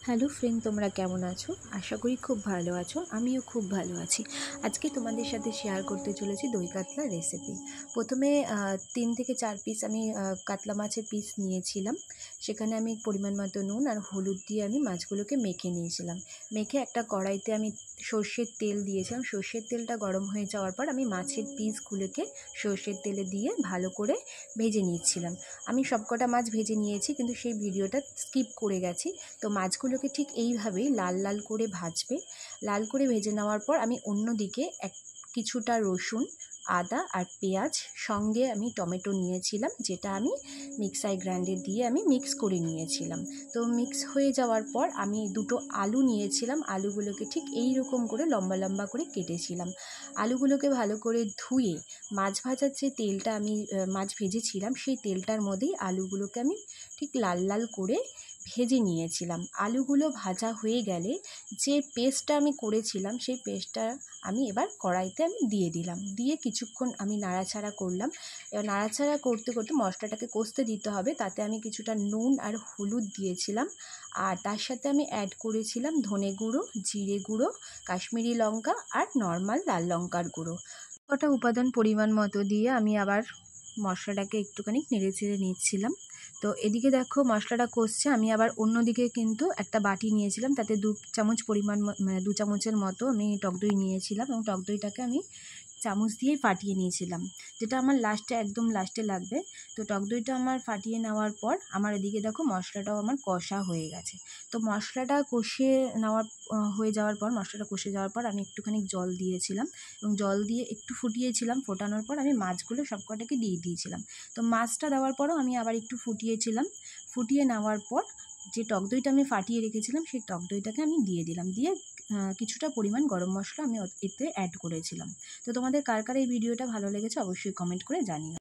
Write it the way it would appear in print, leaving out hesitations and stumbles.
Hello friend, তোমরা কেমন আছো? আশা করি খুব ভালো আছো। আমিও খুব ভালো আছি। আজকে তোমাদের সাথে শেয়ার করতে চলেছি দই কাতলা রেসিপি। প্রথমে 3 থেকে 4 পিস আমি কাতলা মাছের পিস নিয়েছিলাম। সেখানে আমি পরিমাণ মতো নুন আর হলুদ দিয়ে আমি মাছগুলোকে মেখে নিয়েছিলাম। মেখে একটা কড়াইতে আমি সর্ষের তেল দিয়েছিলাম। সর্ষের তেলটা গরম হয়ে যাওয়ার পর আমি মাছের পিসগুলোকে সর্ষের তেলে দিয়ে ভালো করে ভেজে নিচ্ছিলাম। আমি সবকটা মাছ ভেজে নিয়েছি, কিন্তু সেই ভিডিওটা স্কিপ করে গেছি। তো মাছগুলোকে ঠিক এইভাবেই লাল লাল করে ভাজবে। লাল করে ভেজে নেওয়ার পর আমি অন্যদিকে কিছুটা রসুন, আদা আর পেঁয়াজ, সঙ্গে আমি টমেটো নিয়েছিলাম, যেটা আমি মিক্সার গ্রাইন্ডারে দিয়ে আমি মিক্স করে নিয়েছিলাম। তো মিক্স হয়ে যাওয়ার পর আমি দুটো আলু নিয়েছিলাম। আলুগুলোকে ঠিক এই রকম করে লম্বা লম্বা করে কেটেছিলাম। আলুগুলোকে ভালো করে ধুয়ে মাছ ভাজার যে তেলটা আমি মাছ ভেজেছিলাম, সেই তেলটার মধ্যেই আলুগুলোকে আমি ঠিক লাল লাল করে ভেজে নিয়েছিলাম। আলুগুলো ভাজা হয়ে গেলে যে পেস্টটা আমি করেছিলাম, সেই পেস্টটা আমি এবার কড়াইতে আমি দিয়ে দিলাম। দিয়ে কিছুক্ষণ আমি নাড়াচাড়া করলাম। এবার নাড়াচাড়া করতে করতে মশলাটাকে কষতে দিতে হবে। তাতে আমি কিছুটা নুন আর হলুদ দিয়েছিলাম, আর তার সাথে আমি অ্যাড করেছিলাম ধনে গুঁড়ো, জিরে গুঁড়ো, কাশ্মীরি লঙ্কা আর নর্মাল লাল লঙ্কার গুঁড়ো। কটা উপাদান পরিমাণ মতো দিয়ে আমি আবার মশলাটাকে একটুখানি নেড়ে চেড়ে নিচ্ছিলাম। তো এদিকে দেখো মশলাটা কষছে। আমি আবার অন্যদিকে কিন্তু একটা বাটি নিয়েছিলাম, তাতে 2 চামচ পরিমাণ মানে 2 চামচের মতো আমি টক দই নিয়েছিলাম, এবং টক দইটাকে আমি চামচ দিয়েই ফাটিয়ে নিয়েছিলাম, যেটা আমার একদম লাস্টে লাগবে। তো টক দইটা আমার ফাটিয়ে নেওয়ার পর আমার এদিকে দেখো মশলাটাও আমার কষা হয়ে গেছে। তো মশলাটা হয়ে যাওয়ার পর, মশলাটা কষে যাওয়ার পর আমি একটুখানি জল দিয়েছিলাম, এবং জল দিয়ে একটু ফুটিয়েছিলাম। ফোটানোর পর আমি মাছগুলো সবকটাকে দিয়ে দিয়েছিলাম। তো মাছটা দেওয়ার পরও আমি আবার একটু ফুটিয়েছিলাম। ফুটিয়ে নেওয়ার পর যে টক দইটা আমি ফাটিয়ে রেখেছিলাম, সেই টক দইটাকে আমি দিয়ে দিলাম। দিয়ে কিছুটা পরিমাণ গরম মশলা আমি এতে অ্যাড করেছিলাম। তো তোমাদের কার কার এই ভিডিওটা ভালো লেগেছে অবশ্যই কমেন্ট করে জানিও।